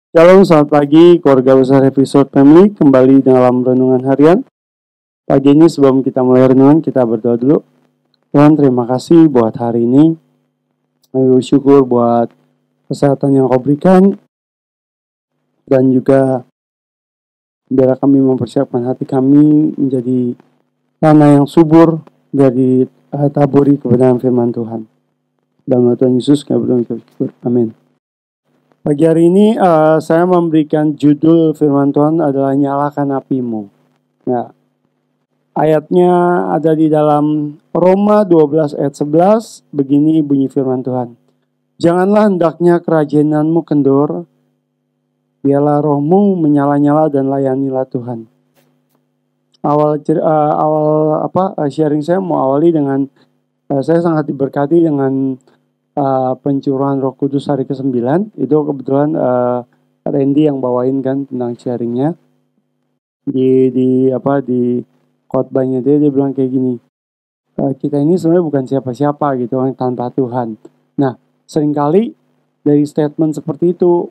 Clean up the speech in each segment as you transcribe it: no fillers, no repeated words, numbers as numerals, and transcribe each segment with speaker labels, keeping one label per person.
Speaker 1: Shalom, selamat pagi keluarga besar episode family, kembali dalam renungan harian. Pagi ini sebelum kita mulai renungan, kita berdoa dulu. Tuhan, terima kasih buat hari ini. Kami bersyukur buat kesehatan yang Kau berikan, dan juga biar kami mempersiapkan hati kami menjadi tanah yang subur dari taburi kebenaran firman Tuhan. Dalam nama Tuhan Yesus kami bersyukur. Amin. Pagi hari ini saya memberikan judul firman Tuhan adalah nyalakan apimu. Nah, ayatnya ada di dalam Roma 12 ayat 11, begini bunyi firman Tuhan. Janganlah hendaknya kerajananmu kendor, biarlah rohmu menyala-nyala dan layanilah Tuhan. Sharing saya mau awali dengan saya sangat diberkati dengan pencurahan Roh Kudus hari ke-9. Itu kebetulan Randy yang bawain kan tentang sharingnya di khotbahnya dia bilang kayak gini, kita ini sebenarnya bukan siapa-siapa gitu kan tanpa Tuhan. Nah, seringkali dari statement seperti itu,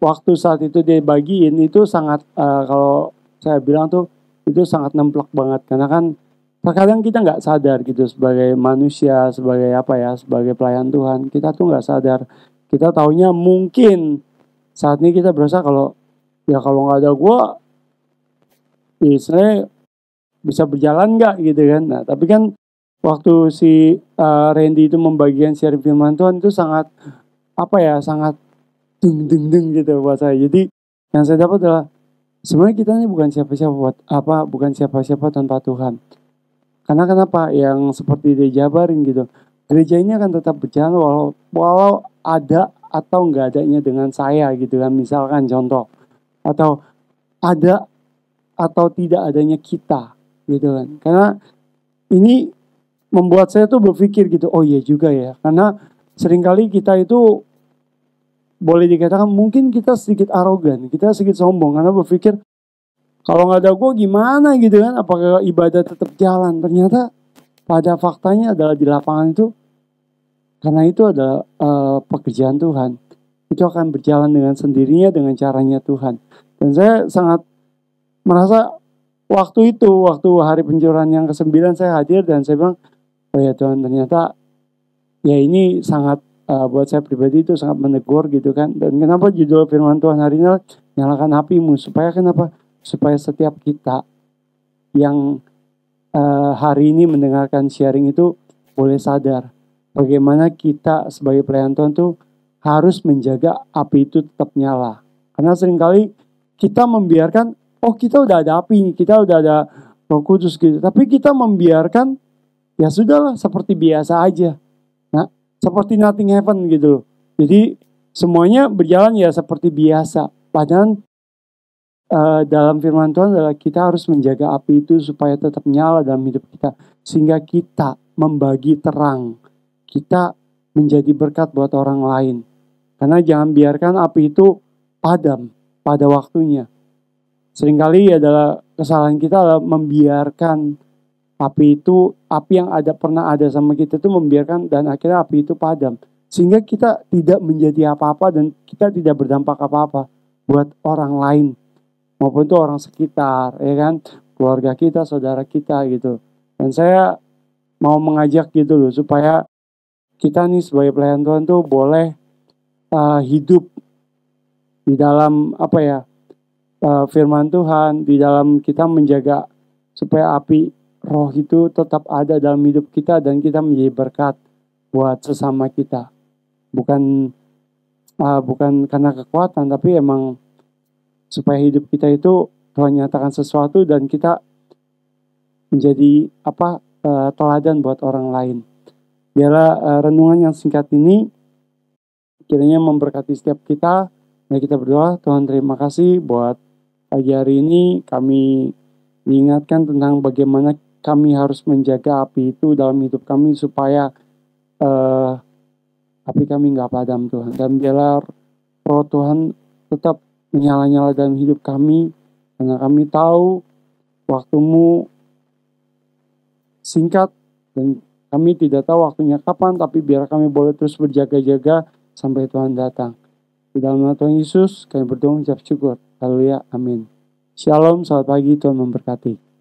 Speaker 1: waktu saat itu dia bagiin itu sangat kalau saya bilang tuh itu sangat nemplok banget, karena kan terkadang kita nggak sadar gitu sebagai manusia, sebagai sebagai pelayan Tuhan, kita tuh nggak sadar. Kita taunya mungkin saat ini kita berasa kalau nggak ada gue, sebenarnya bisa berjalan nggak gitu kan. Nah, tapi kan waktu si Randy itu membagikan sharing firman Tuhan itu sangat sangat deng gitu buat saya. Jadi yang saya dapat adalah sebenarnya kita ini bukan siapa-siapa bukan siapa-siapa tanpa Tuhan. Karena kenapa? Yang seperti dia jabarin gitu, gereja ini akan tetap berjalan walau ada atau nggak adanya dengan saya gitu kan, misalkan contoh, atau ada atau tidak adanya kita gitu kan. Karena ini membuat saya tuh berpikir gitu, oh iya juga ya, karena seringkali kita itu boleh dikatakan mungkin kita sedikit arogan, kita sedikit sombong karena berpikir kalau nggak ada gue gimana gitu kan, apakah ibadah tetap jalan? Ternyata pada faktanya adalah di lapangan itu, karena itu adalah pekerjaan Tuhan, itu akan berjalan dengan sendirinya dengan caranya Tuhan. Dan saya sangat merasa waktu hari pencurahan yang ke-9 saya hadir dan saya bilang, oh ya Tuhan, ternyata ya ini sangat buat saya pribadi itu sangat menegur gitu kan. Dan kenapa judul firman Tuhan hari ini nyalakan apimu, supaya kenapa? Supaya setiap kita yang hari ini mendengarkan sharing itu boleh sadar bagaimana kita sebagai pelayan Tuhan tuh harus menjaga api itu tetap nyala. Karena seringkali kita membiarkan, oh kita udah ada api nih, kita udah ada Roh Kudus gitu, tapi kita membiarkan ya sudahlah seperti biasa aja. Nah, seperti nothing happen gitu. Jadi semuanya berjalan ya seperti biasa. Padahal dalam firman Tuhan adalah kita harus menjaga api itu supaya tetap nyala dalam hidup kita, sehingga kita membagi terang, kita menjadi berkat buat orang lain. Karena jangan biarkan api itu padam pada waktunya. Seringkali adalah kesalahan kita adalah membiarkan api yang pernah ada sama kita itu membiarkan, dan akhirnya api itu padam, sehingga kita tidak menjadi apa-apa dan kita tidak berdampak apa-apa buat orang lain, maupun itu orang sekitar, ya kan, keluarga kita, saudara kita gitu. Dan saya mau mengajak gitu loh, supaya kita nih sebagai pelayan Tuhan tuh boleh hidup di dalam firman Tuhan, di dalam kita menjaga supaya api roh itu tetap ada dalam hidup kita dan kita menjadi berkat buat sesama kita. Bukan karena kekuatan, tapi emang supaya hidup kita itu Tuhan nyatakan sesuatu dan kita menjadi teladan buat orang lain. Biarlah renungan yang singkat ini kiranya memberkati setiap kita. Mari kita berdoa. Tuhan, terima kasih buat pagi hari ini kami diingatkan tentang bagaimana kami harus menjaga api itu dalam hidup kami supaya api kami nggak padam Tuhan. Dan biarlah roh Tuhan tetap menyala-nyala dalam hidup kami, karena kami tahu waktumu singkat dan kami tidak tahu waktunya kapan, tapi biar kami boleh terus berjaga-jaga sampai Tuhan datang. Di dalam nama Tuhan Yesus kami berdoa mengucap syukur. Haleluya, amin. Shalom, selamat pagi, Tuhan memberkati.